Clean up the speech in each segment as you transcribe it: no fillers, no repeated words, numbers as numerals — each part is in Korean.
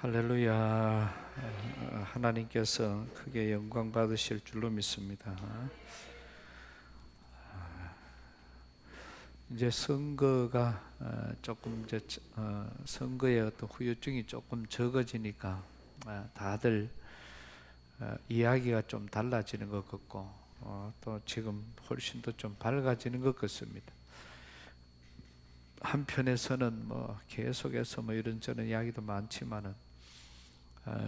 할렐루야. 하나님께서 크게 영광 받으실 줄로 믿습니다. 이제 선거가 조금 이제 선거의 어떤 후유증이 조금 적어지니까 다들 이야기가 좀 달라지는 것 같고 또 지금 훨씬 더 좀 밝아지는 것 같습니다. 한편에서는 뭐 계속해서 뭐 이런저런 이야기도 많지만은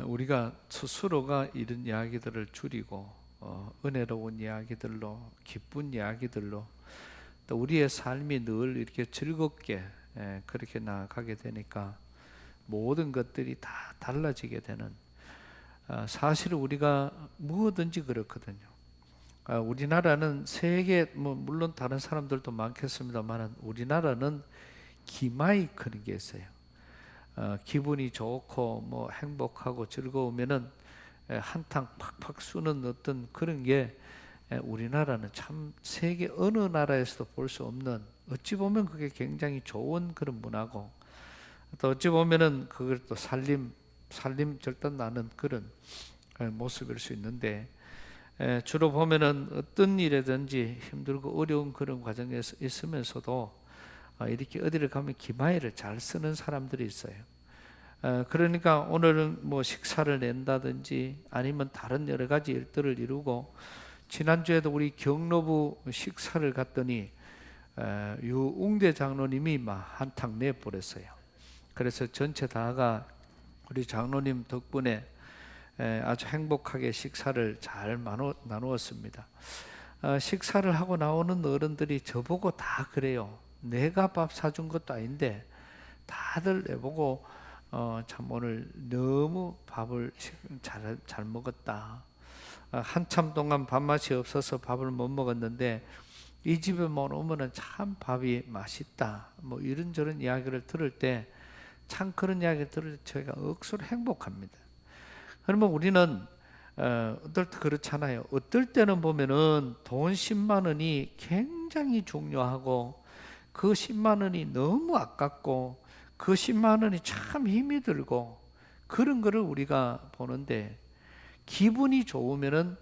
우리가 스스로가 이런 이야기들을 줄이고 은혜로운 이야기들로, 기쁜 이야기들로 또 우리의 삶이 늘 이렇게 즐겁게 그렇게 나아가게 되니까 모든 것들이 다 달라지게 되는, 사실 우리가 무엇든지 그렇거든요. 우리나라는 세계, 물론 다른 사람들도 많겠습니다만 우리나라는 기마이 그런 게 있어요. 기분이 좋고 뭐 행복하고 즐거우면은 한탕 팍팍 쏘는 어떤 그런 게 우리나라는 참 세계 어느 나라에서도 볼 수 없는, 어찌 보면 그게 굉장히 좋은 그런 문화고, 또 어찌 보면은 그걸 또 살림 절단 나는 그런 모습일 수 있는데, 주로 보면은 어떤 일이든지 힘들고 어려운 그런 과정에 있으면서도 이렇게 어디를 가면 기마이를 잘 쓰는 사람들이 있어요. 그러니까 오늘은 뭐 식사를 낸다든지 아니면 다른 여러 가지 일들을 이루고, 지난주에도 우리 경로부 식사를 갔더니 유웅대 장로님이 막 한탕 내버렸어요. 그래서 전체 다가 우리 장로님 덕분에 아주 행복하게 식사를 잘 나누었습니다. 식사를 하고 나오는 어른들이 저보고 다 그래요. 내가 밥 사준 것도 아닌데 다들 내보고 참 오늘 너무 밥을 잘 먹었다. 한참 동안 밥맛이 없어서 밥을 못 먹었는데 이 집에만 오면은 참 밥이 맛있다. 뭐 이런저런 이야기를 들을 때, 참 그런 이야기를 들을 때 저희가 억수로 행복합니다. 그러면 우리는 어떨 때 그렇잖아요. 어떨 때는 보면은 돈 10만 원이 굉장히 중요하고 그 10만 원이 너무 아깝고 그 10만 원이 참 힘이 들고 그런 거를 우리가 보는데, 기분이 좋으면은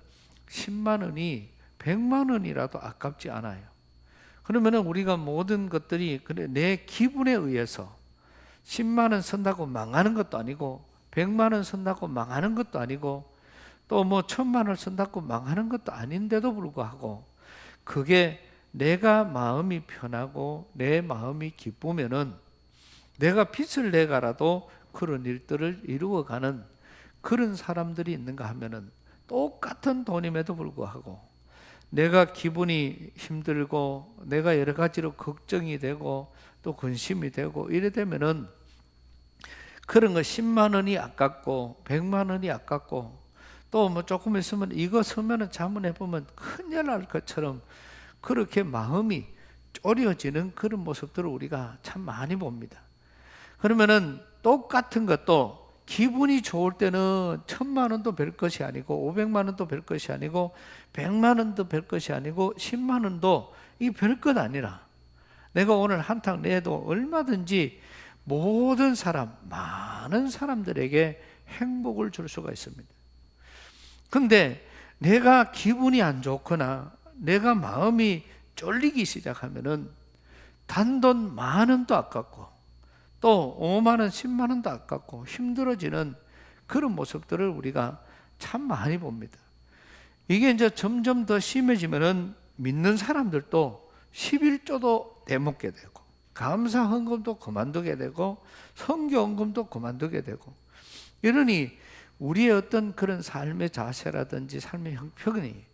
10만 원이 100만 원이라도 아깝지 않아요. 그러면은 우리가 모든 것들이 내 기분에 의해서 10만 원 쓴다고 망하는 것도 아니고 100만 원 쓴다고 망하는 것도 아니고 또 뭐 1000만 원 쓴다고 망하는 것도 아닌데도 불구하고, 그게 내가 마음이 편하고 내 마음이 기쁘면은 내가 빚을 내가라도 그런 일들을 이루어가는 그런 사람들이 있는가 하면은, 똑같은 돈임에도 불구하고 내가 기분이 힘들고 내가 여러 가지로 걱정이 되고 또 근심이 되고 이래 되면은 그런 거 10만 원이 아깝고 100만 원이 아깝고 또 뭐 조금 있으면 이거 쓰면은 자문해 보면 큰일 날 것처럼 그렇게 마음이 졸여지는 그런 모습들을 우리가 참 많이 봅니다. 그러면은 똑같은 것도 기분이 좋을 때는 1000만 원도 별 것이 아니고 500만 원도 별 것이 아니고 100만 원도 별 것이 아니고 10만 원도 이 별 것 아니라 내가 오늘 한탕 내도 얼마든지 모든 사람, 많은 사람들에게 행복을 줄 수가 있습니다. 근데 내가 기분이 안 좋거나 내가 마음이 쫄리기 시작하면은 단돈 10,000원도 아깝고 또 5만 원, 10만 원도 아깝고 힘들어지는 그런 모습들을 우리가 참 많이 봅니다. 이게 이제 점점 더 심해지면은 믿는 사람들도 11조도 대먹게 되고 감사 헌금도 그만두게 되고 선교 헌금도 그만두게 되고, 이러니 우리의 어떤 그런 삶의 자세라든지 삶의 형편이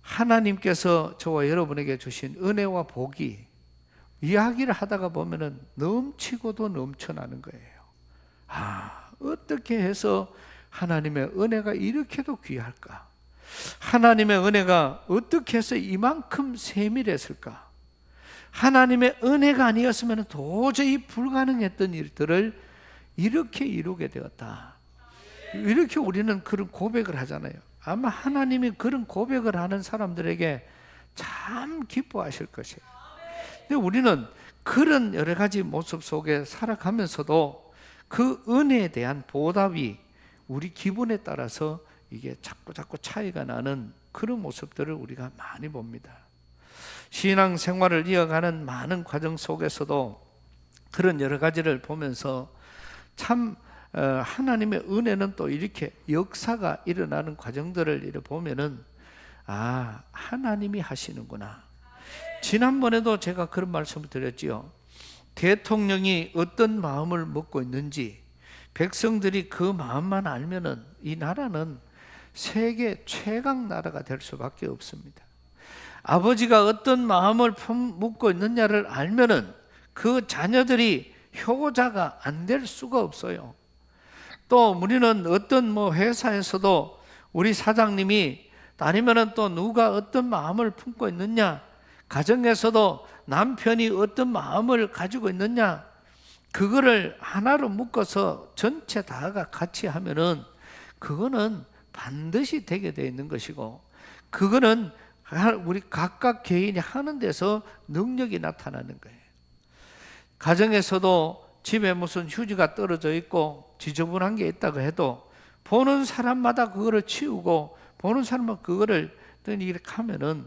하나님께서 저와 여러분에게 주신 은혜와 복이 이야기를 하다가 보면은 넘치고도 넘쳐나는 거예요. 어떻게 해서 하나님의 은혜가 이렇게도 귀할까? 하나님의 은혜가 어떻게 해서 이만큼 세밀했을까? 하나님의 은혜가 아니었으면 도저히 불가능했던 일들을 이렇게 이루게 되었다. 이렇게 우리는 그런 고백을 하잖아요. 아마 하나님이 그런 고백을 하는 사람들에게 참 기뻐하실 것이에요. 근데 우리는 그런 여러 가지 모습 속에 살아가면서도 그 은혜에 대한 보답이 우리 기분에 따라서 이게 자꾸 차이가 나는 그런 모습들을 우리가 많이 봅니다. 신앙생활을 이어가는 많은 과정 속에서도 그런 여러 가지를 보면서 참 하나님의 은혜는 또 이렇게 역사가 일어나는 과정들을 이렇게 보면은 하나님이 하시는구나. 지난번에도 제가 그런 말씀을 드렸지요. 대통령이 어떤 마음을 먹고 있는지 백성들이 그 마음만 알면은 이 나라는 세계 최강 나라가 될 수밖에 없습니다. 아버지가 어떤 마음을 묻고 있느냐를 알면은 그 자녀들이 효자가 안 될 수가 없어요. 또 우리는 어떤 회사에서도 우리 사장님이 아니면은 또 누가 어떤 마음을 품고 있느냐, 가정에서도 남편이 어떤 마음을 가지고 있느냐, 그거를 하나로 묶어서 전체 다가 같이 하면은 그거는 반드시 되게 되어 있는 것이고, 그거는 우리 각각 개인이 하는 데서 능력이 나타나는 거예요. 가정에서도 집에 무슨 휴지가 떨어져 있고 지저분한 게 있다고 해도 보는 사람마다 그거를 치우고 보는 사람은 그거를 이렇게 하면은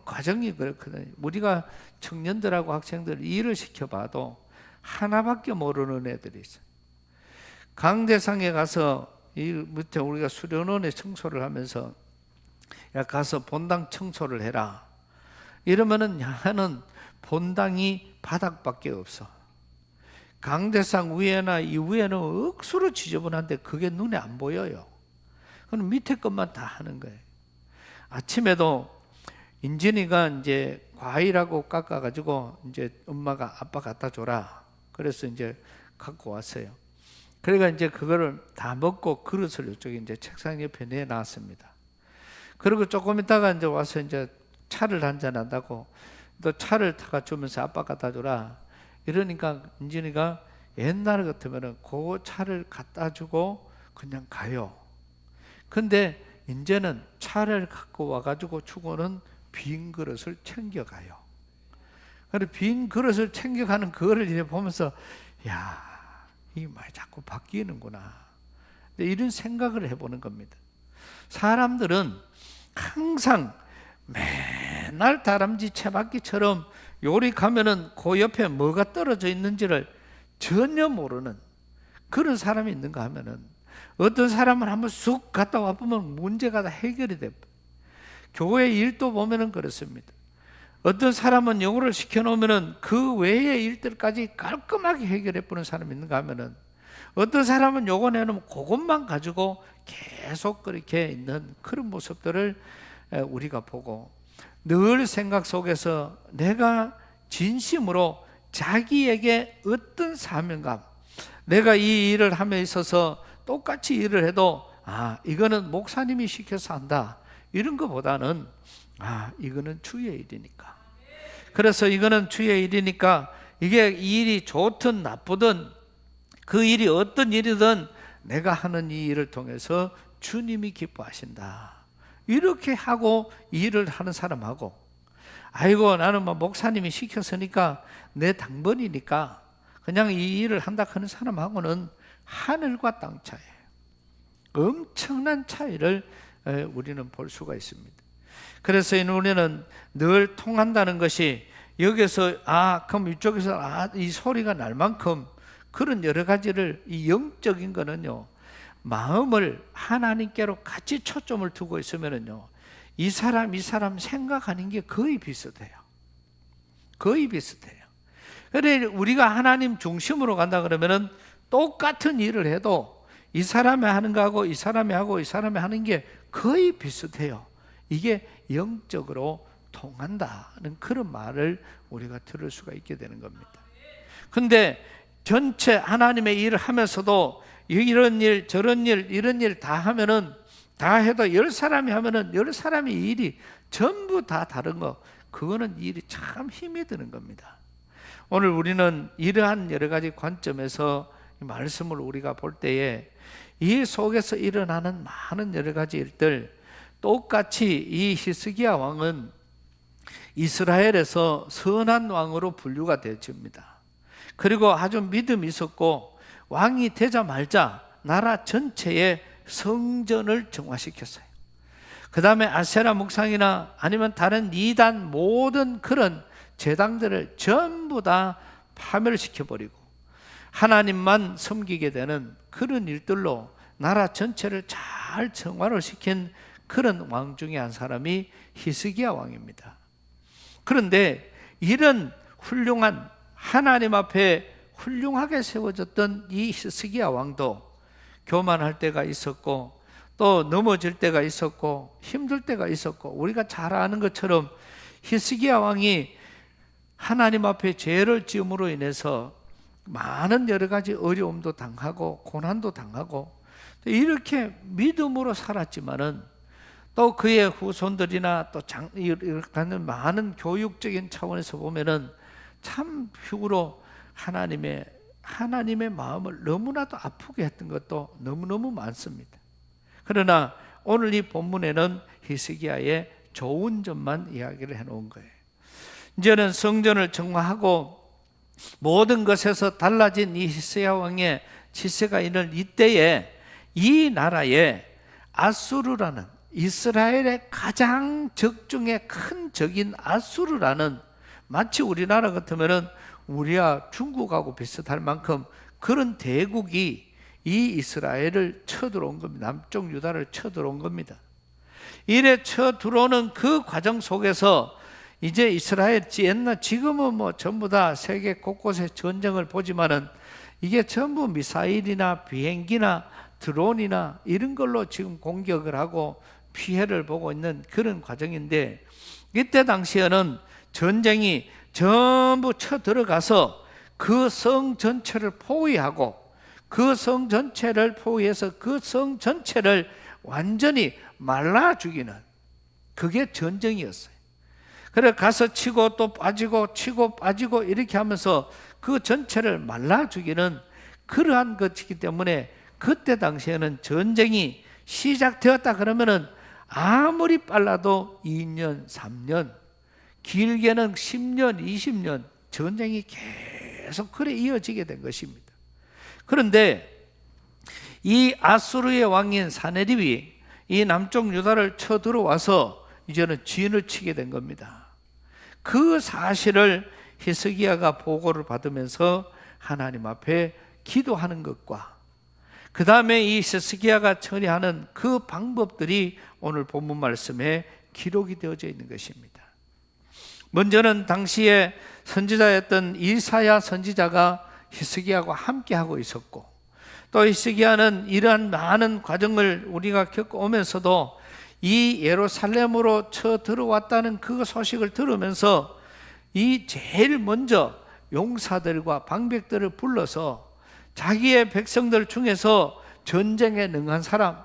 과정이 그렇거든요. 우리가 청년들하고 학생들 일을 시켜봐도 하나밖에 모르는 애들이 있어요. 강대상에 가서 밑에 우리가 수련원에 청소를 하면서 가서 본당 청소를 해라 이러면은 야는 본당이 바닥밖에 없어. 강대상 위에나 이위에는 억수로 지저분한데 그게 눈에 안 보여요. 그럼 밑에 것만 다 하는 거예요. 아침에도 인진이가 이제 과일하고 깎아가지고 이제 엄마가 아빠 갖다 줘라. 그래서 이제 갖고 왔어요. 그러니까 이제 그거를 다 먹고 그릇을 이쪽에 이제 책상 옆에 내놨습니다. 그리고 조금 있다가 이제 와서 이제 차를 한잔 한다고 또 차를 타가 주면서 아빠 갖다 줘라. 이러니까 인진이가 옛날 같으면은 그 차를 갖다 주고 그냥 가요. 근데 이제는 차를 갖고 와가지고 주고는 빈 그릇을 챙겨가요. 그리고 빈 그릇을 챙겨가는 그거를 이제 보면서 이 말이 자꾸 바뀌는구나. 이런 생각을 해보는 겁니다. 사람들은 항상 맨날 다람쥐 채바퀴처럼 요리 가면은 그 옆에 뭐가 떨어져 있는지를 전혀 모르는 그런 사람이 있는가 하면은 어떤 사람은 한번 쑥 갔다 와보면 문제가 다 해결이 돼. 교회 일도 보면은 그렇습니다. 어떤 사람은 영어를 시켜놓으면은 그 외의 일들까지 깔끔하게 해결해보는 사람이 있는가 하면은 어떤 사람은 요거 내놓으면 그것만 가지고 계속 그렇게 있는 그런 모습들을 우리가 보고 늘 생각 속에서 내가 진심으로 자기에게 어떤 사명감, 내가 이 일을 함에 있어서 똑같이 일을 해도 이거는 목사님이 시켜서 한다 이런 것보다는 이거는 주의 일이니까, 그래서 이거는 주의 일이니까 이게 이 일이 좋든 나쁘든 그 일이 어떤 일이든 내가 하는 이 일을 통해서 주님이 기뻐하신다 이렇게 하고 일을 하는 사람하고, 아이고 나는 목사님이 시켰으니까 내 당번이니까 그냥 이 일을 한다 하는 사람하고는 하늘과 땅 차이예요. 엄청난 차이를 우리는 볼 수가 있습니다. 그래서 우리는 늘 통한다는 것이 여기서 그럼 이쪽에서 이 소리가 날 만큼 그런 여러 가지를 이 영적인 거는요, 마음을 하나님께로 같이 초점을 두고 있으면은요, 이 사람 생각하는 게 거의 비슷해요. 거의 비슷해요. 그래 우리가 하나님 중심으로 간다 그러면은 똑같은 일을 해도 이 사람이 하는 거하고 이 사람이 하고 이 사람이 하는 게 거의 비슷해요. 이게 영적으로 통한다는 그런 말을 우리가 들을 수가 있게 되는 겁니다. 근데 전체 하나님의 일을 하면서도 이런 일 저런 일 이런 일 다 하면은 다 해도 10사람이 하면은 10사람이 일이 전부 다 다른 거, 그거는 일이 참 힘이 드는 겁니다. 오늘 우리는 이러한 여러 가지 관점에서 이 말씀을 우리가 볼 때에 이 속에서 일어나는 많은 여러 가지 일들, 똑같이 이 히스기야 왕은 이스라엘에서 선한 왕으로 분류가 되어집니다. 그리고 아주 믿음이 있었고 왕이 되자마자 나라 전체에 성전을 정화시켰어요. 그 다음에 아세라 묵상이나 아니면 다른 이단 모든 그런 제당들을 전부 다 파멸을 시켜버리고 하나님만 섬기게 되는 그런 일들로 나라 전체를 잘 정화를 시킨 그런 왕 중에 한 사람이 히스기야 왕입니다. 그런데 이런 훌륭한 하나님 앞에 훌륭하게 세워졌던 이 히스기야 왕도 교만할 때가 있었고 또 넘어질 때가 있었고 힘들 때가 있었고 우리가 잘 아는 것처럼 히스기야 왕이 하나님 앞에 죄를 지음으로 인해서 많은 여러 가지 어려움도 당하고 고난도 당하고 이렇게 믿음으로 살았지만은 또 그의 후손들이나 또 이렇다는 많은 교육적인 차원에서 보면은 참 흉으로 하나님의 마음을 너무나도 아프게 했던 것도 너무너무 많습니다. 그러나 오늘 이 본문에는 히스기야의 좋은 점만 이야기를 해놓은 거예요. 이제는 성전을 정화하고 모든 것에서 달라진 이 히스기야 왕의 치세가 있는 이때에 이 나라에 아수르라는 이스라엘의 가장 적 중에 큰 적인 아수르라는 마치 우리나라 같으면은 우리야 중국하고 비슷할 만큼 그런 대국이 이 이스라엘을 쳐들어온 겁니다. 남쪽 유다를 쳐들어온 겁니다. 이래 쳐들어오는 그 과정 속에서 이제 이스라엘 옛날 지금은 뭐 전부 다 세계 곳곳에 전쟁을 보지만은 이게 전부 미사일이나 비행기나 드론이나 이런 걸로 지금 공격을 하고 피해를 보고 있는 그런 과정인데 이때 당시에는 전쟁이 전부 쳐들어가서 그 성 전체를 포위하고 그 성 전체를 포위해서 그 성 전체를 완전히 말라 죽이는 그게 전쟁이었어요. 그래 가서 치고 또 빠지고 치고 빠지고 이렇게 하면서 그 전체를 말라 죽이는 그러한 것이기 때문에 그때 당시에는 전쟁이 시작되었다 그러면은 아무리 빨라도 2년, 3년, 길게는 10년, 20년 전쟁이 계속 그래 이어지게 된 것입니다. 그런데 이 아수르의 왕인 사네립이 이 남쪽 유다를 쳐들어와서 이제는 진을 치게 된 겁니다. 그 사실을 히스기야가 보고를 받으면서 하나님 앞에 기도하는 것과 그 다음에 이 히스기야가 처리하는 그 방법들이 오늘 본문 말씀에 기록이 되어져 있는 것입니다. 먼저는 당시에 선지자였던 이사야 선지자가 히스기야와 함께하고 있었고 또 히스기야는 이러한 많은 과정을 우리가 겪어오면서도 이 예루살렘으로 쳐들어왔다는 그 소식을 들으면서 이 제일 먼저 용사들과 방백들을 불러서 자기의 백성들 중에서 전쟁에 능한 사람,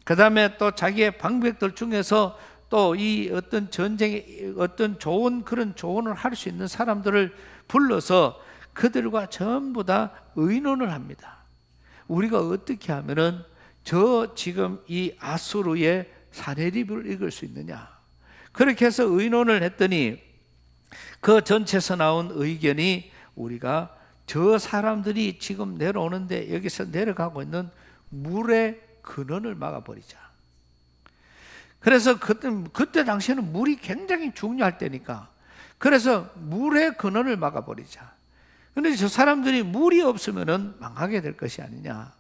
그 다음에 또 자기의 방백들 중에서 또 이 어떤 전쟁에 어떤 좋은 그런 조언을 할 수 있는 사람들을 불러서 그들과 전부 다 의논을 합니다. 우리가 어떻게 하면은 저 지금 이 아수르의 사네립을 이길 수 있느냐? 그렇게 해서 의논을 했더니 그 전체에서 나온 의견이 우리가 저 사람들이 지금 내려오는데 여기서 내려가고 있는 물의 근원을 막아버리자. 그래서 그때 당시에는 물이 굉장히 중요할 때니까 그래서 물의 근원을 막아버리자. 그런데 저 사람들이 물이 없으면 망하게 될 것이 아니냐.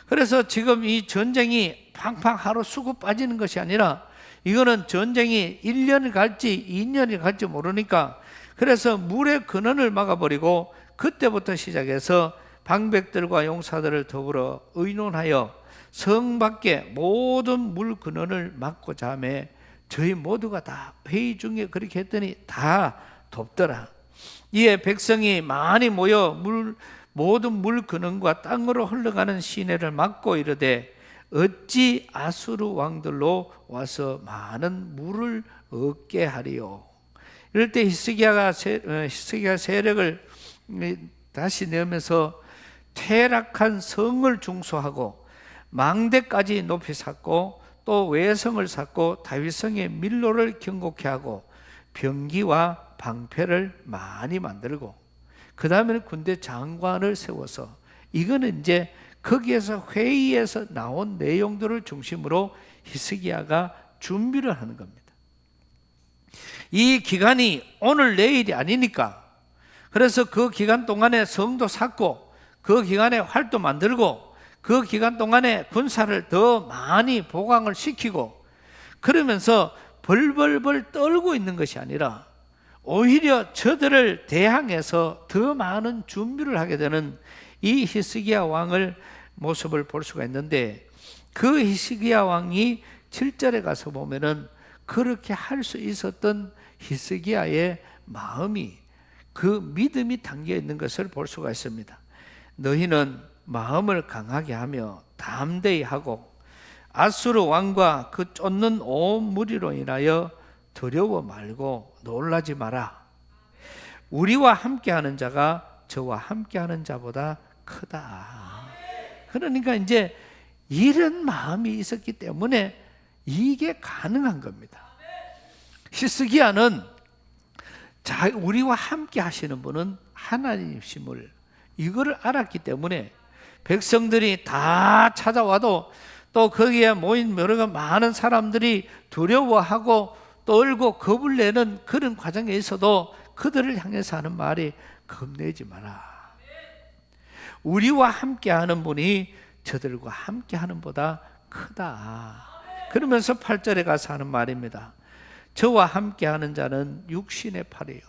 그래서 지금 이 전쟁이 팡팡 하루 쑥 빠지는 것이 아니라 이거는 전쟁이 1년이 갈지 2년이 갈지 모르니까 그래서 물의 근원을 막아버리고 그때부터 시작해서 방백들과 용사들을 더불어 의논하여 성 밖에 모든 물 근원을 막고자 하며 저희 모두가 다 회의 중에 그렇게 했더니 다 돕더라. 이에 백성이 많이 모여 모든 물 근원과 땅으로 흘러가는 시내를 막고 이르되 어찌 아수르 왕들로 와서 많은 물을 얻게 하리요. 이럴 때 히스기야가 세력을 다시 내면서 퇴락한 성을 중수하고 망대까지 높이 쌓고 또 외성을 쌓고 다윗성의 밀로를 견고케 하고 병기와 방패를 많이 만들고 그 다음에는 군대 장관을 세워서 이거는 이제 거기에서 회의에서 나온 내용들을 중심으로 히스기야가 준비를 하는 겁니다. 이 기간이 오늘 내일이 아니니까, 그래서 그 기간 동안에 성도 쌓고, 그 기간에 활도 만들고, 그 기간 동안에 군사를 더 많이 보강을 시키고, 그러면서 벌벌벌 떨고 있는 것이 아니라 오히려 저들을 대항해서 더 많은 준비를 하게 되는 이 히스기야 왕을 모습을 볼 수가 있는데, 그 히스기야 왕이 7절에 가서 보면은 그렇게 할 수 있었던 히스기야의 마음이, 그 믿음이 담겨 있는 것을 볼 수가 있습니다. 너희는 마음을 강하게 하며 담대히 하고 아수르 왕과 그 쫓는 온 무리로 인하여 두려워 말고 놀라지 마라. 우리와 함께하는 자가 저와 함께하는 자보다 크다. 그러니까 이제 이런 마음이 있었기 때문에 이게 가능한 겁니다. 히스기야는 우리와 함께 하시는 분은 하나님이심을 이거를 알았기 때문에 백성들이 다 찾아와도 또 거기에 모인 여러 많은 사람들이 두려워하고 떨고 겁을 내는 그런 과정에 있어도 그들을 향해서 하는 말이 겁내지 마라. 우리와 함께하는 분이 저들과 함께하는 보다 크다. 그러면서 8절에 가서 하는 말입니다. 저와 함께하는 자는 육신의 팔이요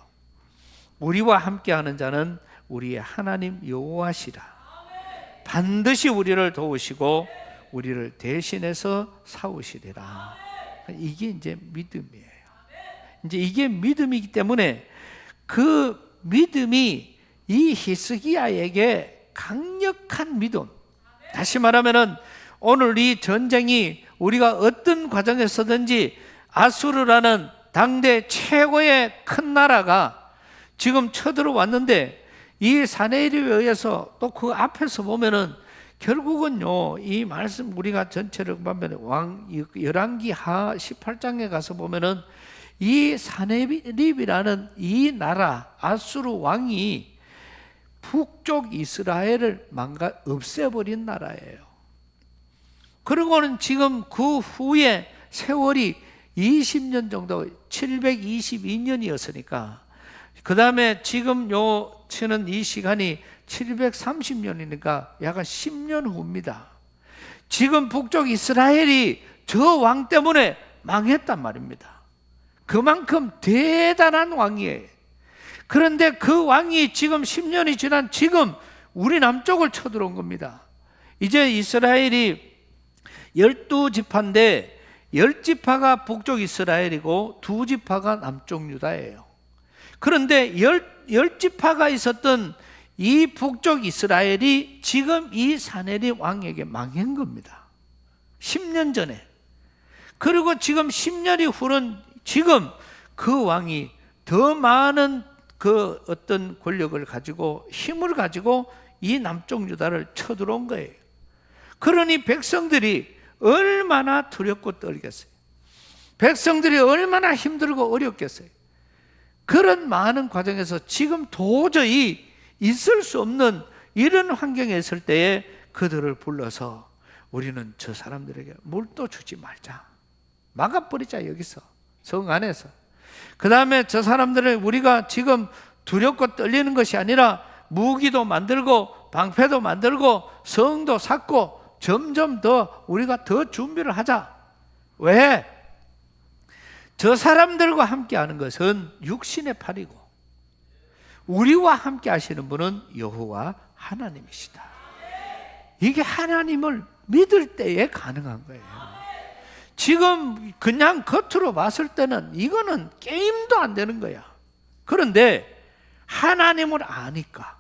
우리와 함께하는 자는 우리의 하나님 여호와시라. 반드시 우리를 도우시고 우리를 대신해서 싸우시리라. 이게 이제 믿음이에요. 이제 이게 믿음이기 때문에 그 믿음이 이 히스기야에게 강력한 믿음. 다시 말하면은 오늘 이 전쟁이 우리가 어떤 과정에서든지 아수르라는 당대 최고의 큰 나라가 지금 쳐들어왔는데, 이 사내립에 의해서 또 그 앞에서 보면은 결국은요, 이 말씀 우리가 전체를 보면 열왕기하 18장에 가서 보면은 이 사내립이라는 이 나라 아수르 왕이 북쪽 이스라엘을 없애버린 나라예요. 그리고는 지금 그 후에 세월이 20년 정도, 722년이었으니까 그 다음에 지금 치는 이 시간이 730년이니까 약간 10년 후입니다. 지금 북쪽 이스라엘이 저 왕 때문에 망했단 말입니다. 그만큼 대단한 왕이에요. 그런데 그 왕이 지금 10년이 지난 지금 우리 남쪽을 쳐들어온 겁니다. 이제 이스라엘이 12지파인데 10지파가 북쪽 이스라엘이고 2지파가 남쪽 유다예요. 그런데 10지파가 있었던 이 북쪽 이스라엘이 지금 이 사내립 왕에게 망한 겁니다. 10년 전에. 그리고 지금 10년이 후른 지금 그 왕이 더 많은 그 어떤 권력을 가지고 힘을 가지고 이 남쪽 유다를 쳐들어온 거예요. 그러니 백성들이 얼마나 두렵고 떨겠어요. 백성들이 얼마나 힘들고 어렵겠어요. 그런 많은 과정에서 지금 도저히 있을 수 없는 이런 환경에 있을 때에 그들을 불러서 우리는 저 사람들에게 물도 주지 말자. 막아버리자. 여기서 성 안에서. 그 다음에 저 사람들을 우리가 지금 두렵고 떨리는 것이 아니라 무기도 만들고 방패도 만들고 성도 쌓고 점점 더 우리가 더 준비를 하자. 왜? 저 사람들과 함께 하는 것은 육신의 팔이고 우리와 함께 하시는 분은 여호와 하나님이시다. 이게 하나님을 믿을 때에 가능한 거예요. 지금 그냥 겉으로 봤을 때는 이거는 게임도 안 되는 거야. 그런데 하나님을 아니까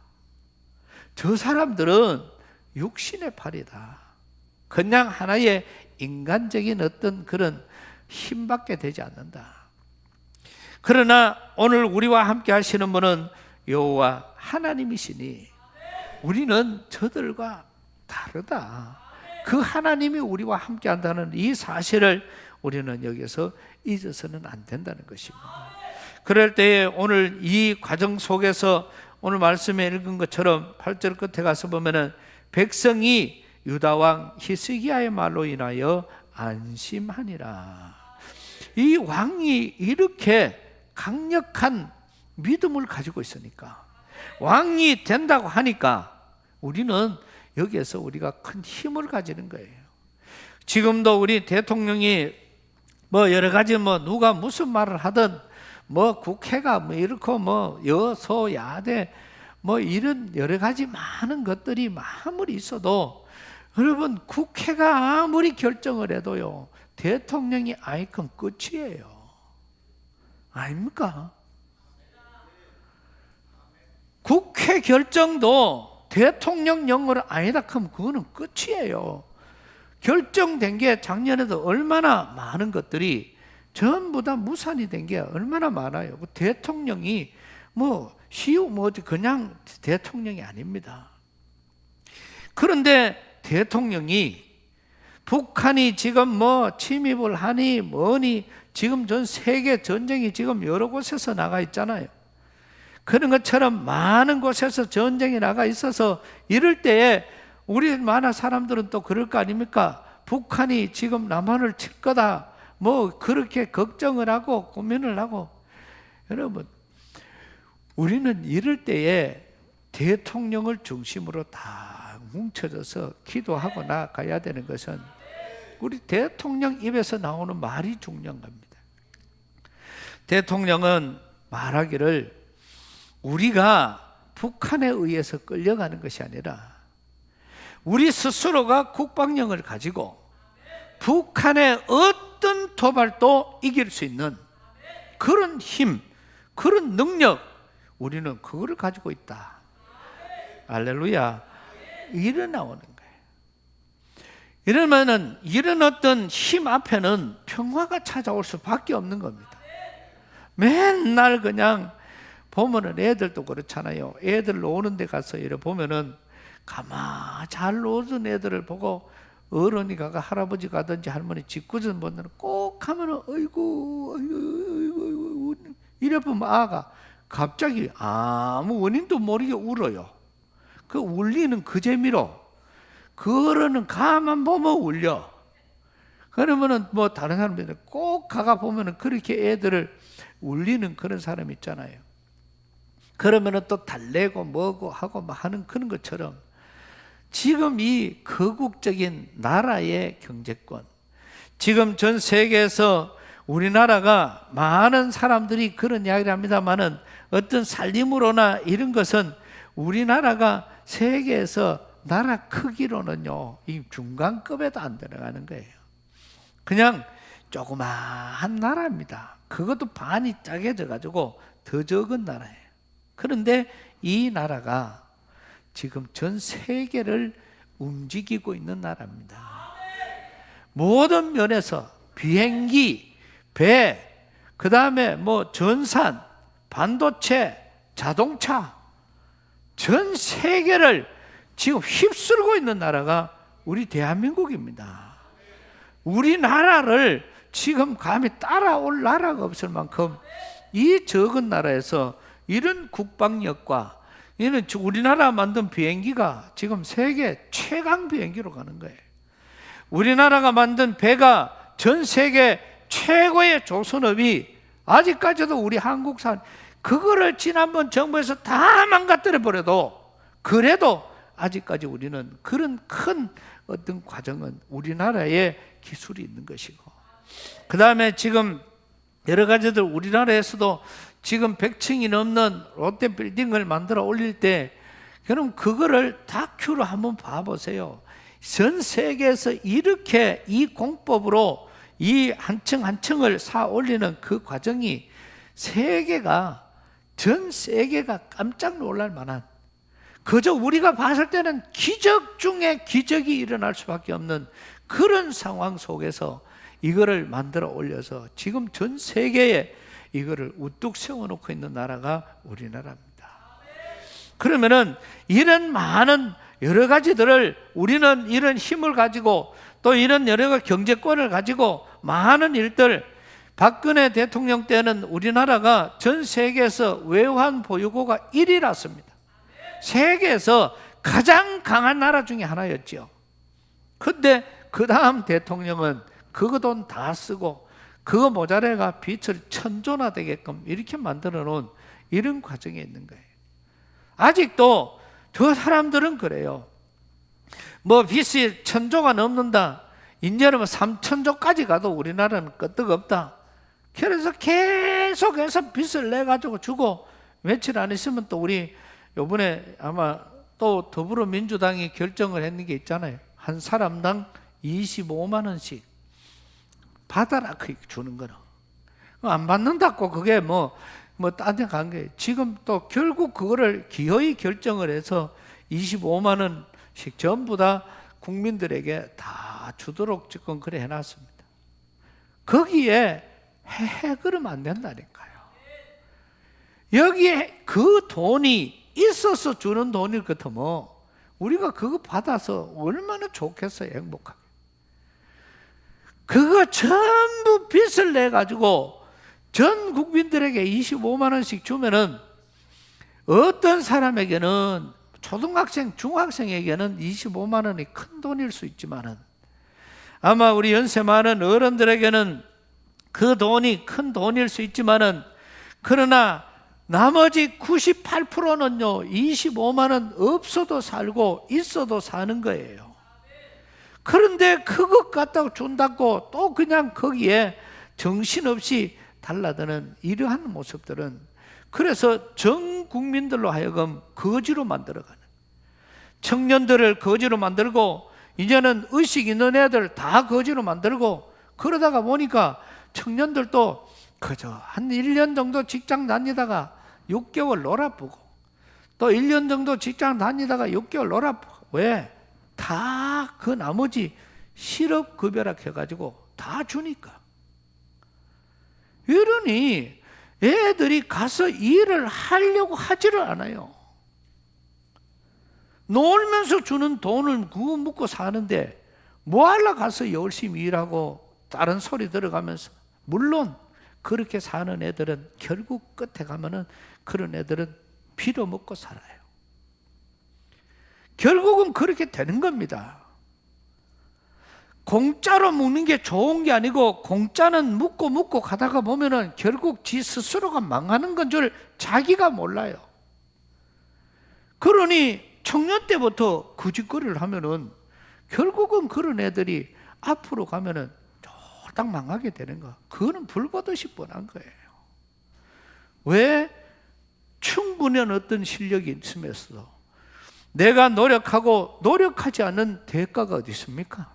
저 사람들은 육신의 팔이다. 그냥 하나의 인간적인 어떤 그런 힘밖에 되지 않는다. 그러나 오늘 우리와 함께 하시는 분은 여호와 하나님이시니 우리는 저들과 다르다. 그 하나님이 우리와 함께 한다는 이 사실을 우리는 여기서 잊어서는 안 된다는 것입니다. 그럴 때에 오늘 이 과정 속에서 오늘 말씀에 읽은 것처럼 8절 끝에 가서 보면은 백성이 유다 왕 히스기야의 말로 인하여 안심하니라. 이 왕이 이렇게 강력한 믿음을 가지고 있으니까, 왕이 된다고 하니까 우리는 여기에서 우리가 큰 힘을 가지는 거예요. 지금도 우리 대통령이 여러 가지 누가 무슨 말을 하든 국회가 이렇고 여소야대 이런 여러 가지 많은 것들이 아무리 있어도, 여러분 국회가 아무리 결정을 해도요, 대통령이 아니면 끝이에요. 아닙니까? 국회 결정도 대통령 영어로 아니다 하면 그거는 끝이에요. 결정된 게 작년에도 얼마나 많은 것들이 전부 다 무산이 된 게 얼마나 많아요. 대통령이 그냥 대통령이 아닙니다. 그런데 대통령이 북한이 지금 침입을 하니 뭐니 지금 전 세계 전쟁이 지금 여러 곳에서 나가 있잖아요. 그런 것처럼 많은 곳에서 전쟁이 나가 있어서 이럴 때에 우리 많은 사람들은 또 그럴 거 아닙니까? 북한이 지금 남한을 칠 거다 그렇게 걱정을 하고 고민을 하고. 여러분, 우리는 이럴 때에 대통령을 중심으로 다 뭉쳐져서 기도하고 나가야 되는 것은 우리 대통령 입에서 나오는 말이 중요한 겁니다. 대통령은 말하기를 우리가 북한에 의해서 끌려가는 것이 아니라 우리 스스로가 국방력을 가지고 북한의 어떤 도발도 이길 수 있는 그런 힘, 그런 능력, 우리는 그거를 가지고 있다. 할렐루야. 이래 나오는 거예요. 이러면은 이런 어떤 힘 앞에는 평화가 찾아올 수밖에 없는 겁니다. 맨날 그냥 보면은 애들도 그렇잖아요. 애들 노는 데 가서 이래 보면은 가만 잘 노는 애들을 보고 어른이 가가 할아버지 가든지 할머니 짓궂은 분들은 꼭 하면은 어이구 이래 보면 아가 갑자기 아무 원인도 모르게 울어요. 그 울리는 그 재미로 그 어른은 가만 보면 울려. 그러면은 다른 사람들은 꼭 가가 보면은 그렇게 애들을 울리는 그런 사람 있잖아요. 그러면은 또 달래고 뭐고 하고 하는 그런 것처럼 지금 이 거국적인 나라의 경제권, 지금 전 세계에서 우리나라가 많은 사람들이 그런 이야기를 합니다만은 어떤 살림으로나 이런 것은 우리나라가 세계에서 나라 크기로는요, 이 중간급에도 안 들어가는 거예요. 그냥 조그마한 나라입니다. 그것도 반이 짜게져 가지고 더 적은 나라예요. 그런데 이 나라가 지금 전 세계를 움직이고 있는 나라입니다. 모든 면에서 비행기, 배, 그 다음에 전산, 반도체, 자동차, 전 세계를 지금 휩쓸고 있는 나라가 우리 대한민국입니다. 우리나라를 지금 감히 따라올 나라가 없을 만큼 이 적은 나라에서 이런 국방력과 이는 우리나라 만든 비행기가 지금 세계 최강 비행기로 가는 거예요. 우리나라가 만든 배가 전 세계 최고의 조선업이 아직까지도 우리 한국산, 그거를 지난번 정부에서 다 망가뜨려 버려도 그래도 아직까지 우리는 그런 큰 어떤 과정은 우리나라의 기술이 있는 것이고, 그 다음에 지금 여러 가지들 우리나라에서도 지금 100층이 넘는 롯데 빌딩을 만들어 올릴 때, 그럼 그거를 다큐로 한번 봐보세요. 전 세계에서 이렇게 이 공법으로 이 한 층 한 층을 쌓아 올리는 그 과정이 전 세계가 깜짝 놀랄 만한, 그저 우리가 봤을 때는 기적 중에 기적이 일어날 수밖에 없는 그런 상황 속에서 이거를 만들어 올려서 지금 전 세계에 이거를 우뚝 세워놓고 있는 나라가 우리나라입니다. 그러면은 이런 많은 여러 가지들을 우리는 이런 힘을 가지고 또 이런 여러 가지 경제권을 가지고 많은 일들, 박근혜 대통령 때는 우리나라가 전 세계에서 외환 보유고가 1위랐습니다. 세계에서 가장 강한 나라 중에 하나였죠. 근데 그 다음 대통령은 그거 돈 다 쓰고 그거 모자래가 빚을 천조나 되게끔 이렇게 만들어 놓은 이런 과정에 있는 거예요. 아직도 저 사람들은 그래요. 뭐 빚이 천조가 넘는다, 이제는 뭐 3천조까지 가도 우리나라는 끄떡없다. 그래서 계속해서 빚을 내가지고 주고, 며칠 안 있으면 또 우리 요번에 아마 또 더불어민주당이 결정을 했는 게 있잖아요. 한 사람당 25만 원씩 받아라, 그 주는 거는. 안 받는다고 그게 뭐 딴 데 간 거예요. 지금 또 결국 그거를 기어이 결정을 해서 25만 원씩 전부 다 국민들에게 다 주도록 지금 그래 해놨습니다. 거기에 그러면 안 된다니까요. 여기에 그 돈이 있어서 주는 돈일 것 같으면 우리가 그거 받아서 얼마나 좋겠어요, 행복하게. 그거 전부 빚을 내가지고 전 국민들에게 25만 원씩 주면은 어떤 사람에게는, 초등학생, 중학생에게는 25만 원이 큰 돈일 수 있지만은 아마 우리 연세 많은 어른들에게는 그 돈이 큰 돈일 수 있지만은, 그러나 나머지 98%는요 25만 원 없어도 살고 있어도 사는 거예요. 그런데 그것 갖다가 준다고 또 그냥 거기에 정신없이 달라드는 이러한 모습들은, 그래서 전 국민들로 하여금 거지로 만들어가는, 청년들을 거지로 만들고 이제는 의식 있는 애들 다 거지로 만들고, 그러다가 보니까 청년들도 그저 한 1년 정도 직장 다니다가 6개월 놀아보고, 또 1년 정도 직장 다니다가 6개월 놀아보고, 왜? 다 그 나머지 실업급여라 해가지고 다 주니까. 이러니 애들이 가서 일을 하려고 하지를 않아요. 놀면서 주는 돈을 그거 먹고 사는데 뭐 하려 가서 열심히 일하고 다른 소리 들어가면서. 물론 그렇게 사는 애들은 결국 끝에 가면은 그런 애들은 빌어먹고 살아요. 결국은 그렇게 되는 겁니다. 공짜로 먹는 게 좋은 게 아니고, 공짜는 묻고 가다가 보면은 결국 지 스스로가 망하는 건 줄 자기가 몰라요. 그러니 청년 때부터 그 짓거리를 하면은 결국은 그런 애들이 앞으로 가면은 쫄딱 망하게 되는 거. 그거는 불보듯이 뻔한 거예요. 왜? 충분한 어떤 실력이 있으면서도 내가 노력하고 노력하지 않는 대가가 어디 있습니까?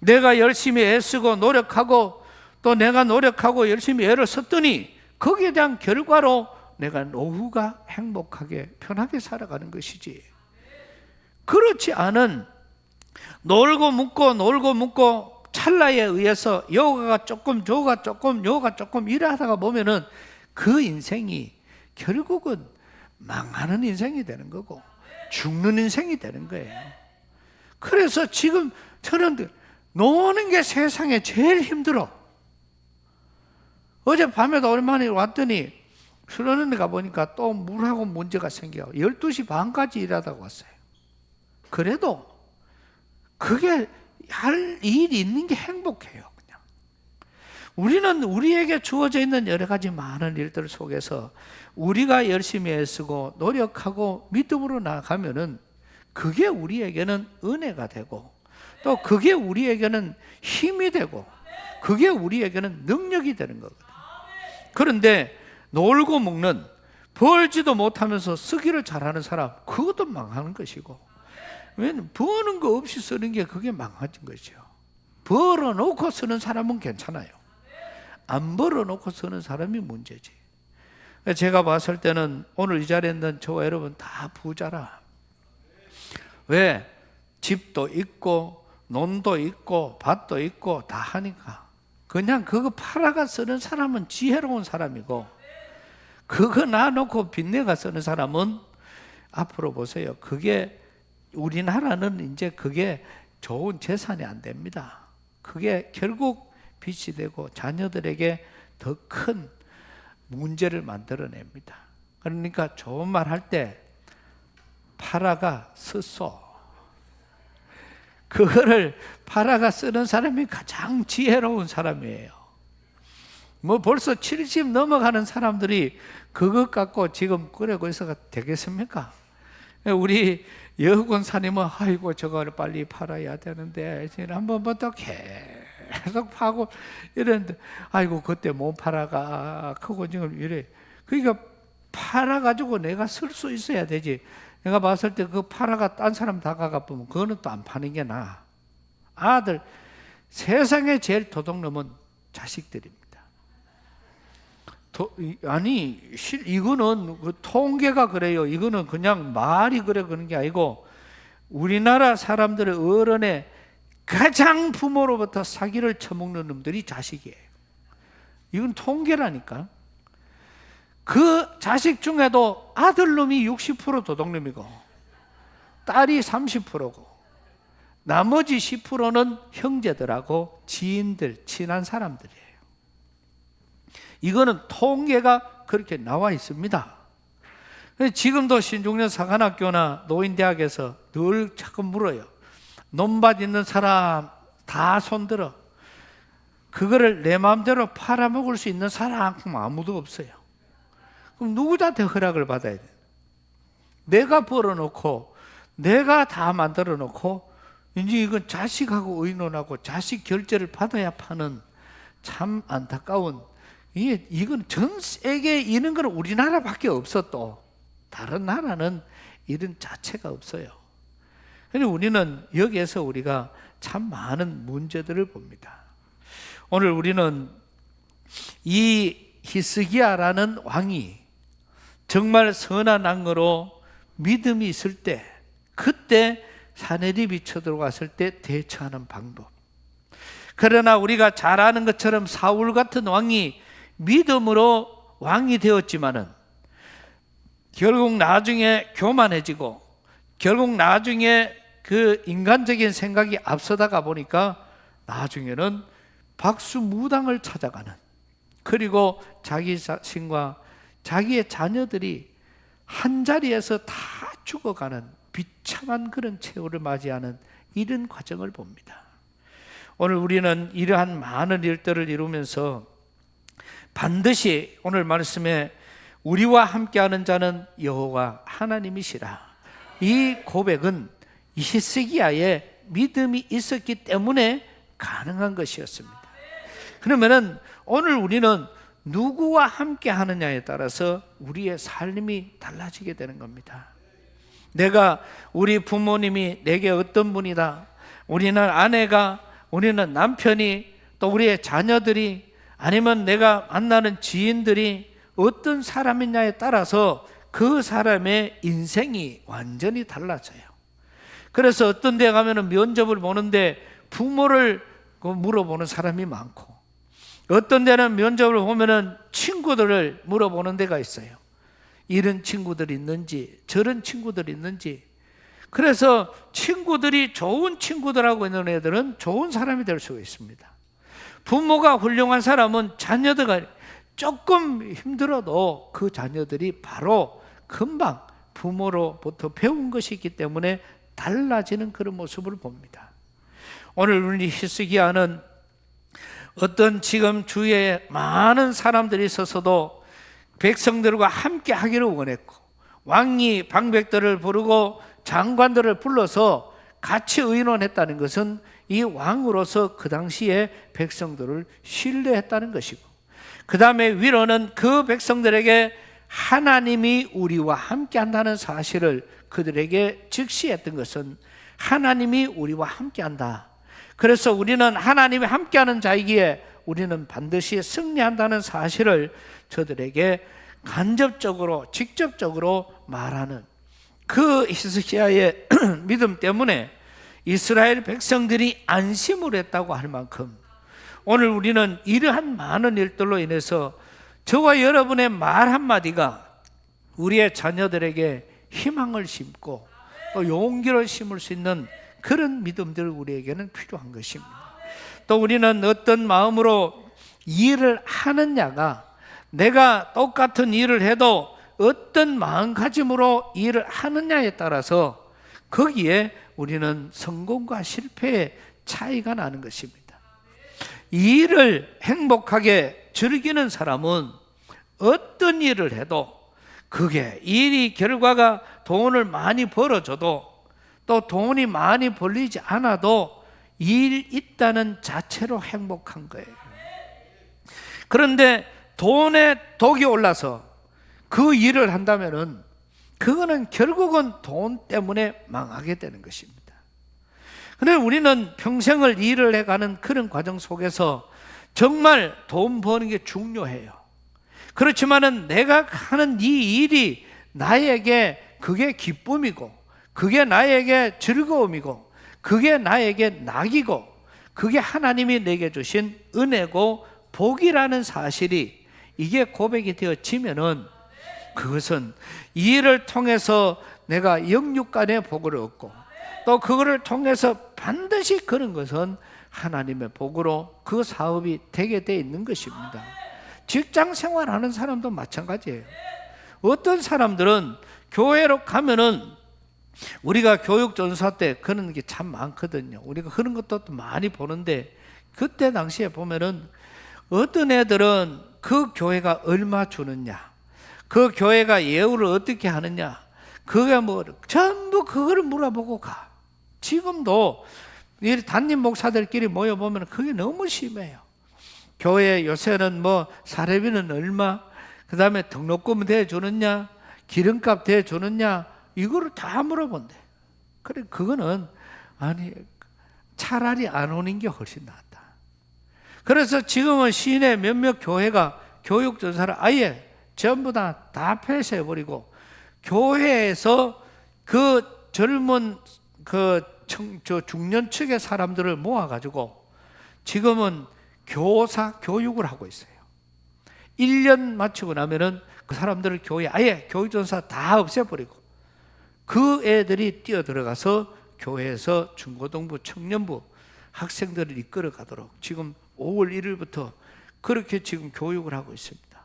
내가 열심히 애쓰고 노력하고 또 내가 노력하고 열심히 애를 썼더니 거기에 대한 결과로 내가 노후가 행복하게 편하게 살아가는 것이지, 그렇지 않은 놀고 묵고 찰나에 의해서 여가가 조금 저가 조금 여가 조금 일하다가 보면은 그 인생이 결국은 망하는 인생이 되는 거고 죽는 인생이 되는 거예요. 그래서 지금 저는 노는 게 세상에 제일 힘들어. 어젯밤에도 오랜만에 왔더니 수련원 가보니까 또 물하고 문제가 생겨. 12시 반까지 일하다가 왔어요. 그래도 그게 할 일이 있는 게 행복해요. 그냥 우리는 우리에게 주어져 있는 여러 가지 많은 일들 속에서 우리가 열심히 애쓰고 노력하고 믿음으로 나아가면은 그게 우리에게는 은혜가 되고, 또 그게 우리에게는 힘이 되고, 그게 우리에게는 능력이 되는 거거든요. 그런데 놀고 먹는, 벌지도 못하면서 쓰기를 잘하는 사람, 그것도 망하는 것이고, 왜냐면 버는 거 없이 쓰는 게 그게 망하는 것이죠. 벌어놓고 쓰는 사람은 괜찮아요. 안 벌어놓고 쓰는 사람이 문제지. 제가 봤을 때는 오늘 이 자리에 있는 저와 여러분 다 부자라. 왜? 집도 있고 논도 있고 밭도 있고 다 하니까. 그냥 그거 팔아가 쓰는 사람은 지혜로운 사람이고, 그거 놔놓고 빚내가 쓰는 사람은 앞으로 보세요. 그게 우리나라는 이제 그게 좋은 재산이 안 됩니다. 그게 결국 빚이 되고 자녀들에게 더 큰 문제를 만들어냅니다. 그러니까 좋은 말 할 때 파라가 썼어. 그거를 파라가 쓰는 사람이 가장 지혜로운 사람이에요. 뭐 벌써 70 넘어가는 사람들이 그것 갖고 지금 그러고 있어가 되겠습니까? 우리 여군사님은 아이고 저거를 빨리 팔아야 되는데 한 번부터 계속 파고 이랬는데 아이고 그때 못 팔아가 크고 지금 이래. 그러니까 팔아가지고 내가 쓸 수 있어야 되지. 내가 봤을 때 그 팔아가 딴 사람 다가가 보면 그거는 또 안 파는 게 나아. 아들, 세상에 제일 도둑놈은 자식들입니다. 아니 이거는 그 통계가 그래요. 이거는 그냥 말이 그런 게 아니고 우리나라 사람들의 어른의 가장 부모로부터 사기를 쳐먹는 놈들이 자식이에요. 이건 통계라니까. 그 자식 중에도 아들놈이 60% 도둑놈이고 딸이 30%고 나머지 10%는 형제들하고 지인들, 친한 사람들이에요. 이거는 통계가 그렇게 나와 있습니다. 지금도 신중년 사관학교나 노인대학에서 늘 자꾸 물어요. 논밭 있는 사람 다 손들어. 그거를 내 마음대로 팔아먹을 수 있는 사람 아무도 없어요. 그럼 누구한테 허락을 받아야 돼? 내가 벌어놓고 내가 다 만들어 놓고 이제 이건 자식하고 의논하고 자식 결제를 받아야 파는 참 안타까운, 이건 전 세계에 이런 건 우리나라밖에 없어. 또 다른 나라는 이런 자체가 없어요. 그런데 우리는 여기에서 우리가 참 많은 문제들을 봅니다. 오늘 우리는 이 히스기야라는 왕이 정말 선한 왕으로 믿음이 있을 때, 그때 사내립이 쳐들어갔을 때 대처하는 방법. 그러나 우리가 잘 아는 것처럼 사울 같은 왕이 믿음으로 왕이 되었지만은 결국 나중에 교만해지고 결국 나중에 그 인간적인 생각이 앞서다가 보니까 나중에는 박수무당을 찾아가는, 그리고 자기 자신과 자기의 자녀들이 한자리에서 다 죽어가는 비참한 그런 최후를 맞이하는 이런 과정을 봅니다. 오늘 우리는 이러한 많은 일들을 이루면서 반드시 오늘 말씀에 우리와 함께하는 자는 여호와 하나님이시라, 이 고백은 히스기야의 믿음이 있었기 때문에 가능한 것이었습니다. 그러면은 오늘 우리는 누구와 함께 하느냐에 따라서 우리의 삶이 달라지게 되는 겁니다. 내가, 우리 부모님이 내게 어떤 분이다, 우리는 아내가, 우리는 남편이, 또 우리의 자녀들이, 아니면 내가 만나는 지인들이 어떤 사람이냐에 따라서 그 사람의 인생이 완전히 달라져요. 그래서 어떤 데 가면 면접을 보는데 부모를 물어보는 사람이 많고, 어떤 데는 면접을 보면 친구들을 물어보는 데가 있어요. 이런 친구들이 있는지 저런 친구들이 있는지. 그래서 친구들이 좋은 친구들하고 있는 애들은 좋은 사람이 될 수가 있습니다. 부모가 훌륭한 사람은 자녀들과 조금 힘들어도 그 자녀들이 바로 금방 부모로부터 배운 것이 있기 때문에 달라지는 그런 모습을 봅니다. 오늘 우리 히스기야는 어떤 지금 주위에 많은 사람들이 있어서도 백성들과 함께 하기를 원했고, 왕이 방백들을 부르고 장관들을 불러서 같이 의논했다는 것은 이 왕으로서 그 당시에 백성들을 신뢰했다는 것이고, 그 다음에 위로는 그 백성들에게 하나님이 우리와 함께 한다는 사실을 그들에게 즉시했던 것은, 하나님이 우리와 함께 한다, 그래서 우리는 하나님이 함께하는 자이기에 우리는 반드시 승리한다는 사실을 저들에게 간접적으로 직접적으로 말하는 그 히스기야의 믿음 때문에 이스라엘 백성들이 안심을 했다고 할 만큼, 오늘 우리는 이러한 많은 일들로 인해서 저와 여러분의 말 한마디가 우리의 자녀들에게 희망을 심고 또 용기를 심을 수 있는 그런 믿음들 우리에게는 필요한 것입니다. 또 우리는 어떤 마음으로 일을 하느냐가, 내가 똑같은 일을 해도 어떤 마음가짐으로 일을 하느냐에 따라서 거기에 우리는 성공과 실패의 차이가 나는 것입니다. 이 일을 행복하게 즐기는 사람은 어떤 일을 해도 그게 일이 결과가 돈을 많이 벌어줘도 또 돈이 많이 벌리지 않아도 일 있다는 자체로 행복한 거예요. 그런데 돈에 독이 올라서 그 일을 한다면은 그거는 결국은 돈 때문에 망하게 되는 것입니다. 그런데 우리는 평생을 일을 해가는 그런 과정 속에서 정말 돈 버는 게 중요해요. 그렇지만은 내가 하는 이 일이 나에게 그게 기쁨이고 그게 나에게 즐거움이고 그게 나에게 낙이고 그게 하나님이 내게 주신 은혜고 복이라는 사실이 이게 고백이 되어지면은 그것은 이 일을 통해서 내가 영육간의 복을 얻고 또 그거를 통해서 반드시 그런 것은 하나님의 복으로 그 사업이 되게 돼 있는 것입니다. 직장 생활하는 사람도 마찬가지예요. 어떤 사람들은 교회로 가면은 우리가 교육전사 때 그런 게 참 많거든요. 우리가 그런 것도 많이 보는데 그때 당시에 보면은 어떤 애들은 그 교회가 얼마 주느냐, 그 교회가 예우를 어떻게 하느냐, 그게 뭐 전부 그거를 물어보고 가. 지금도 담임 목사들끼리 모여보면 그게 너무 심해요. 교회 요새는 뭐 사례비는 얼마, 그 다음에 등록금 대주느냐, 기름값 대주느냐, 이거를 다 물어본대. 그래, 그거는 아니 차라리 안 오는 게 훨씬 낫다. 그래서 지금은 시내 몇몇 교회가 교육전사를 아예 전부 다 폐쇄해버리고 교회에서 그 젊은 저 중년 측의 사람들을 모아가지고 지금은 교사 교육을 하고 있어요. 1년 마치고 나면은 그 사람들을 교회 아예 교육전사 다 없애버리고 그 애들이 뛰어들어가서 교회에서 중고등부, 청년부 학생들을 이끌어 가도록 지금 5월 1일부터 그렇게 지금 교육을 하고 있습니다.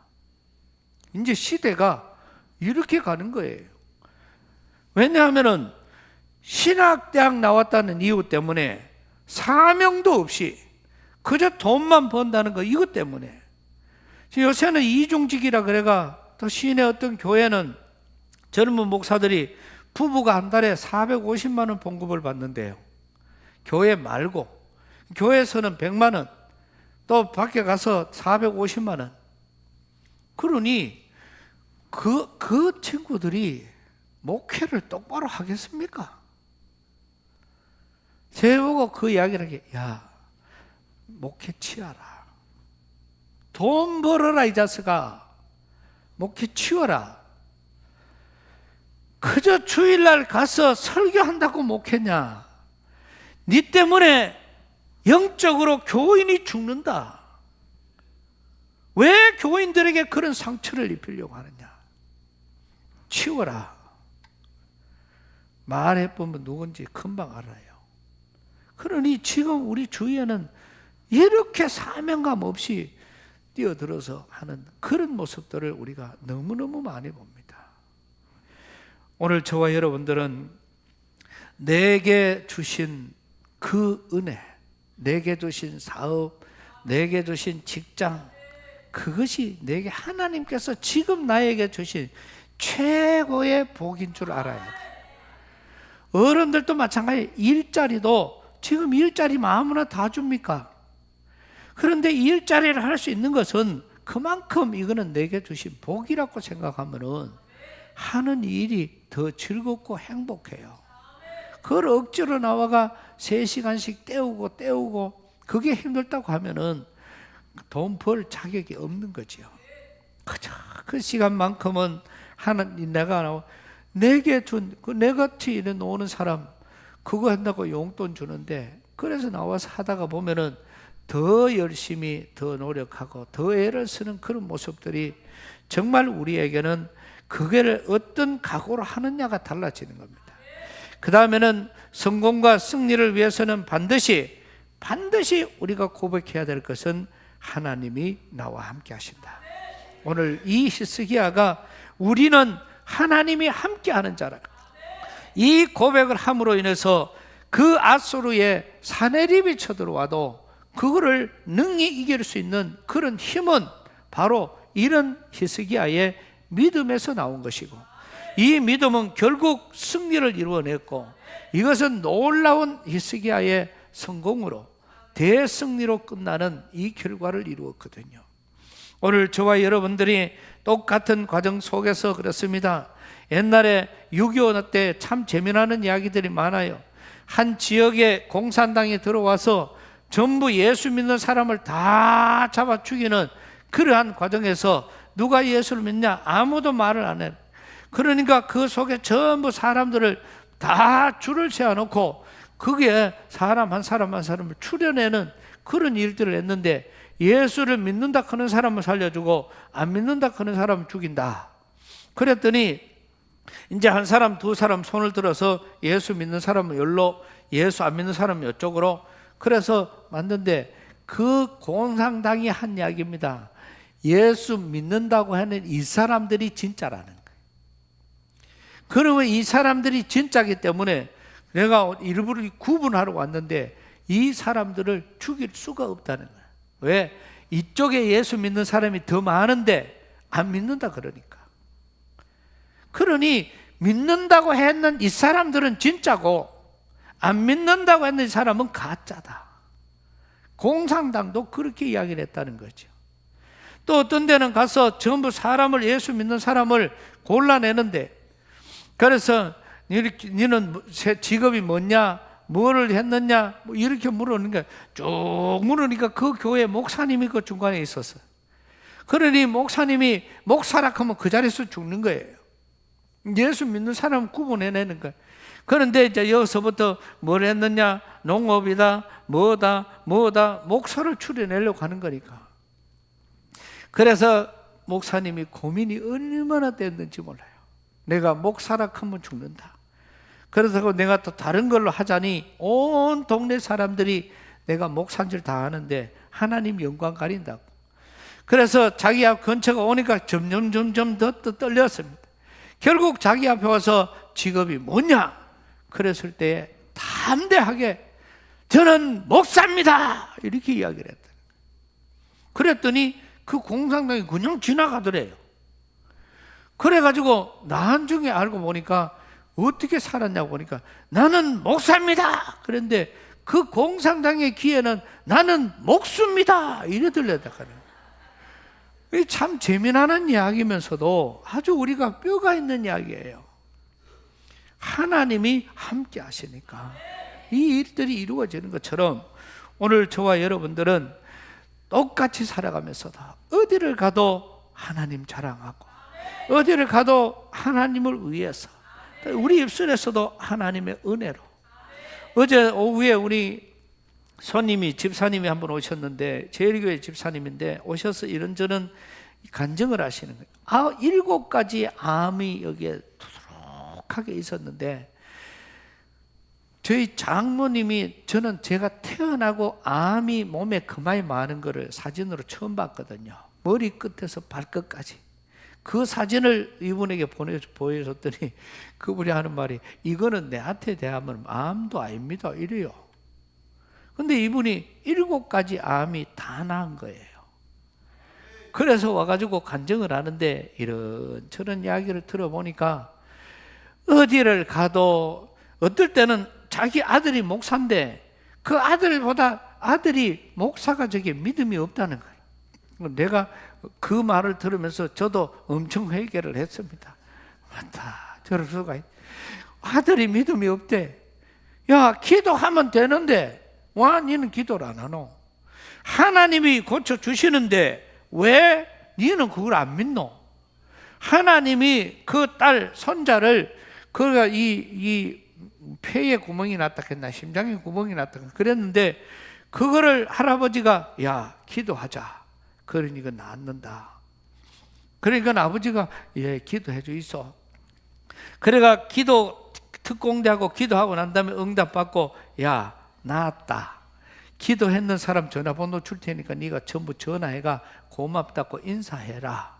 이제 시대가 이렇게 가는 거예요. 왜냐하면은 신학대학 나왔다는 이유 때문에 사명도 없이 그저 돈만 번다는 거 이것 때문에 요새는 이중직이라 그래가 또 시내 어떤 교회는 젊은 목사들이 부부가 한 달에 450만 원 봉급을 받는데요. 교회 말고 교회에서는 100만 원 또 밖에 가서 450만 원. 그러니 그 친구들이 목회를 똑바로 하겠습니까? 제보고 그 이야기를 하게, 야, 목회 치워라. 돈 벌어라, 이 자식아. 목회 치워라. 그저 주일날 가서 설교한다고 목회냐? 니 때문에 영적으로 교인이 죽는다. 왜 교인들에게 그런 상처를 입히려고 하느냐? 치워라. 말해보면 누군지 금방 알아요. 그러니 지금 우리 주위에는 이렇게 사명감 없이 뛰어들어서 하는 그런 모습들을 우리가 너무너무 많이 봅니다. 오늘 저와 여러분들은 내게 주신 그 은혜, 내게 주신 사업, 내게 주신 직장, 그것이 내게 하나님께서 지금 나에게 주신 최고의 복인 줄 알아야 돼. 어른들도 마찬가지. 일자리도 지금 일자리 아무나 다 줍니까? 그런데 일자리를 할 수 있는 것은 그만큼 이거는 내게 주신 복이라고 생각하면은 하는 일이 더 즐겁고 행복해요. 그걸 억지로 나와가 3시간씩 때우고 그게 힘들다고 하면은 돈 벌 자격이 없는 거죠. 그저 그 시간만큼은 하나님 내가 내게 준 그 내같이 일에 노는 사람 그거 한다고 용돈 주는데 그래서 나와서 하다가 보면은 더 열심히 더 노력하고 더 애를 쓰는 그런 모습들이 정말 우리에게는 그거를 어떤 각오로 하느냐가 달라지는 겁니다. 그 다음에는 성공과 승리를 위해서는 반드시 우리가 고백해야 될 것은 하나님이 나와 함께 하신다. 오늘 이 히스기야가 우리는 하나님이 함께하는 자라. 이 고백을 함으로 인해서 그 앗소르의 사내립이 쳐들어와도 그거를 능히 이길 수 있는 그런 힘은 바로 이런 히스기야의 믿음에서 나온 것이고, 이 믿음은 결국 승리를 이루어냈고, 이것은 놀라운 히스기야의 성공으로 대승리로 끝나는 이 결과를 이루었거든요. 오늘 저와 여러분들이 똑같은 과정 속에서 그렇습니다. 옛날에 6.25 때 참 재미나는 이야기들이 많아요. 한 지역에 공산당이 들어와서 전부 예수 믿는 사람을 다 잡아 죽이는 그러한 과정에서 누가 예수를 믿냐? 아무도 말을 안 해. 그러니까 그 속에 전부 사람들을 다 줄을 세워놓고 거기에 사람 한 사람 한 사람을 추려내는 그런 일들을 했는데, 예수를 믿는다 하는 사람을 살려주고 안 믿는다 하는 사람을 죽인다. 그랬더니 이제 한 사람 두 사람 손을 들어서 예수 믿는 사람은 여기로, 예수 안 믿는 사람은 이쪽으로, 그래서 만든데 그 공산당이 한 이야기입니다. 예수 믿는다고 하는 이 사람들이 진짜라는 거예요. 그러면 이 사람들이 진짜이기 때문에 내가 일부러 구분하러 왔는데 이 사람들을 죽일 수가 없다는 거예요. 왜? 이쪽에 예수 믿는 사람이 더 많은데 안 믿는다 그러니까. 그러니 믿는다고 했는 이 사람들은 진짜고 안 믿는다고 했는 이 사람은 가짜다. 공산당도 그렇게 이야기를 했다는 거죠. 또 어떤 데는 가서 전부 사람을, 예수 믿는 사람을 골라내는데, 그래서 너는 직업이 뭐냐, 뭐를 했느냐, 뭐 이렇게 물으니까 쭉 물으니까 그 교회 목사님이 그 중간에 있었어요. 그러니 목사님이 목사라 하면 그 자리에서 죽는 거예요. 예수 믿는 사람은 구분해내는 거예요. 그런데 이제 여기서부터 뭘 했느냐, 농업이다, 뭐다, 목사를 추려내려고 하는 거니까. 그래서 목사님이 고민이 얼마나 됐는지 몰라요. 내가 목사라 하면 죽는다. 그래서 내가 또 다른 걸로 하자니 온 동네 사람들이 내가 목사인 줄 다 아는데 하나님 영광 가린다고. 그래서 자기 앞 근처가 오니까 점점 더 떨렸습니다. 결국 자기 앞에 와서 직업이 뭐냐? 그랬을 때 담대하게 저는 목사입니다! 이렇게 이야기를 했다. 그랬더니 그 공산당이 그냥 지나가더래요. 그래가지고 나중에 알고 보니까 어떻게 살았냐고 보니까 나는 목사입니다. 그런데 그 공산당의 귀에는 나는 목수입니다. 이래 들렸다카는. 이게 참 재미나는 이야기면서도 아주 우리가 뼈가 있는 이야기예요. 하나님이 함께 하시니까 이 일들이 이루어지는 것처럼 오늘 저와 여러분들은 똑같이 살아가면서도 어디를 가도 하나님 자랑하고 어디를 가도 하나님을 위해서 우리 입술에서도 하나님의 은혜로. 어제 오후에 우리 손님이 집사님이 한 분 오셨는데 제일교회 집사님인데 오셔서 이런저런 간증을 하시는 거예요. 7가지 암이 여기에 두둑하게 있었는데 저희 장모님이 저는 제가 태어나고 암이 몸에 그마에 많은 거를 사진으로 처음 봤거든요. 머리 끝에서 발끝까지. 그 사진을 이분에게 보여줬더니 그분이 하는 말이 이거는 내한테 대하면 암도 아닙니다 이래요. 근데 이분이 7가지 암이 다 나은 거예요. 그래서 와가지고 간증을 하는데 이런저런 이야기를 들어보니까 어디를 가도 어떨 때는 자기 아들이 목사인데 그 아들보다 아들이 목사가 저게 믿음이 없다는 거예요. 내가 그 말을 들으면서 저도 엄청 회개를 했습니다. 맞다. 저럴 수가 있. 아들이 믿음이 없대. 야, 기도하면 되는데 와 니는 기도를 안 하노? 하나님이 고쳐주시는데 왜 니는 그걸 안 믿노? 하나님이 그 딸 손자를 그가 이 폐에 구멍이 났다 했나 심장에 구멍이 났다 그랬는데 그거를 할아버지가 야 기도하자. 그러니까 낫는다. 그러니까 아버지가 예 기도해 주이소. 그래가 기도 특공대하고 기도하고 난 다음에 응답받고 야 나았다. 기도했는 사람 전화번호 줄 테니까 네가 전부 전화해가 고맙다고 인사해라.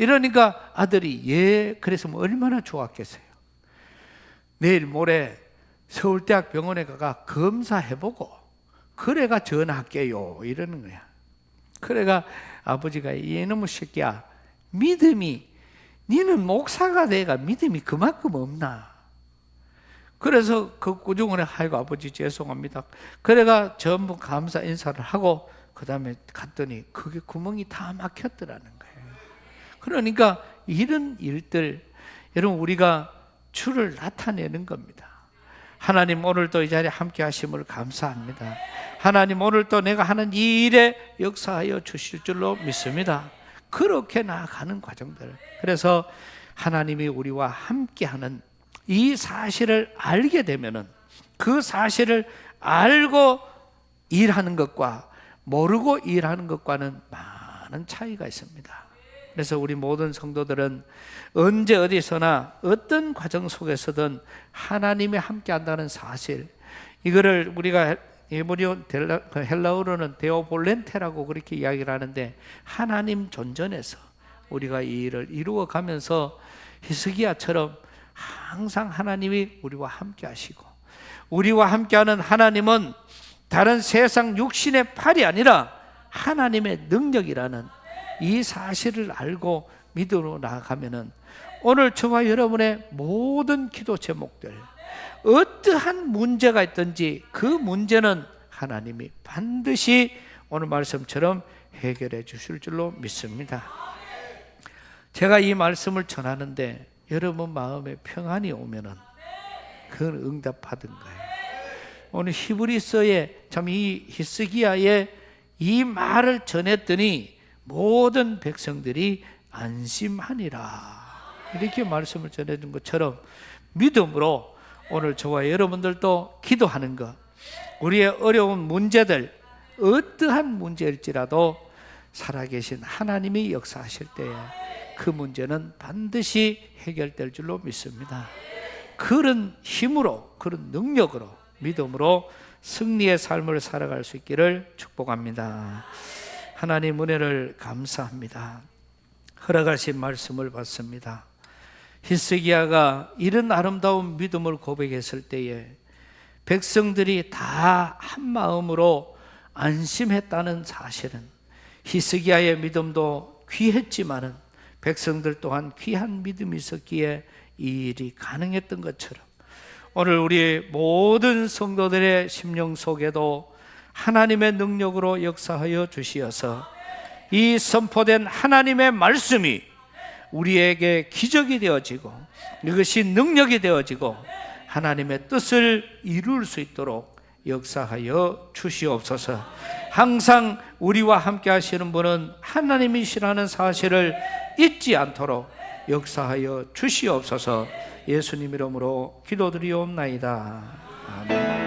이러니까 아들이 예, 그래서 얼마나 좋았겠어요. 내일 모레 서울대학 병원에 가가 검사해보고 그래가 전화할게요 이러는 거야. 그래가 아버지가 이놈의 새끼야, 믿음이 니는 목사가 돼가 믿음이 그만큼 없나. 그래서 그 구중원에 아이고 아버지 죄송합니다. 그래가 전부 감사 인사를 하고 그 다음에 갔더니 그게 구멍이 다 막혔더라는 거예요. 그러니까 이런 일들, 여러분 우리가 주를 나타내는 겁니다. 하나님 오늘도 이 자리에 함께 하심을 감사합니다. 하나님 오늘도 내가 하는 이 일에 역사하여 주실 줄로 믿습니다. 그렇게 나아가는 과정들. 그래서 하나님이 우리와 함께하는 이 사실을 알게 되면은 그 사실을 알고 일하는 것과 모르고 일하는 것과는 많은 차이가 있습니다. 그래서 우리 모든 성도들은 언제 어디서나 어떤 과정 속에서든 하나님이 함께한다는 사실, 이거를 우리가 헬라어로는 데오볼렌테라고 그렇게 이야기를 하는데, 하나님 존전에서 우리가 이 일을 이루어가면서 히스기야처럼 항상 하나님이 우리와 함께 하시고, 우리와 함께하는 하나님은 다른 세상 육신의 팔이 아니라 하나님의 능력이라는 이 사실을 알고 믿음으로 나아가면은 오늘 저와 여러분의 모든 기도 제목들, 어떠한 문제가 있든지 그 문제는 하나님이 반드시 오늘 말씀처럼 해결해 주실 줄로 믿습니다. 제가 이 말씀을 전하는데 여러분 마음에 평안이 오면은 그건 응답받은 거예요. 오늘 히브리서에 참 이 히스기야의 이 말을 전했더니 모든 백성들이 안심하니라, 이렇게 말씀을 전해준 것처럼 믿음으로 오늘 저와 여러분들도 기도하는 것, 우리의 어려운 문제들, 어떠한 문제일지라도 살아계신 하나님이 역사하실 때에 그 문제는 반드시 해결될 줄로 믿습니다. 그런 힘으로, 그런 능력으로, 믿음으로 승리의 삶을 살아갈 수 있기를 축복합니다. 하나님 은혜를 감사합니다. 허락하신 말씀을 받습니다. 히스기야가 이런 아름다운 믿음을 고백했을 때에 백성들이 다 한 마음으로 안심했다는 사실은, 히스기야의 믿음도 귀했지만은 백성들 또한 귀한 믿음이 있었기에 이 일이 가능했던 것처럼 오늘 우리 모든 성도들의 심령 속에도 하나님의 능력으로 역사하여 주시어서 이 선포된 하나님의 말씀이 우리에게 기적이 되어지고 이것이 능력이 되어지고 하나님의 뜻을 이룰 수 있도록 역사하여 주시옵소서. 항상 우리와 함께 하시는 분은 하나님이시라는 사실을 잊지 않도록 역사하여 주시옵소서. 예수님 이름으로 기도드리옵나이다. 아멘.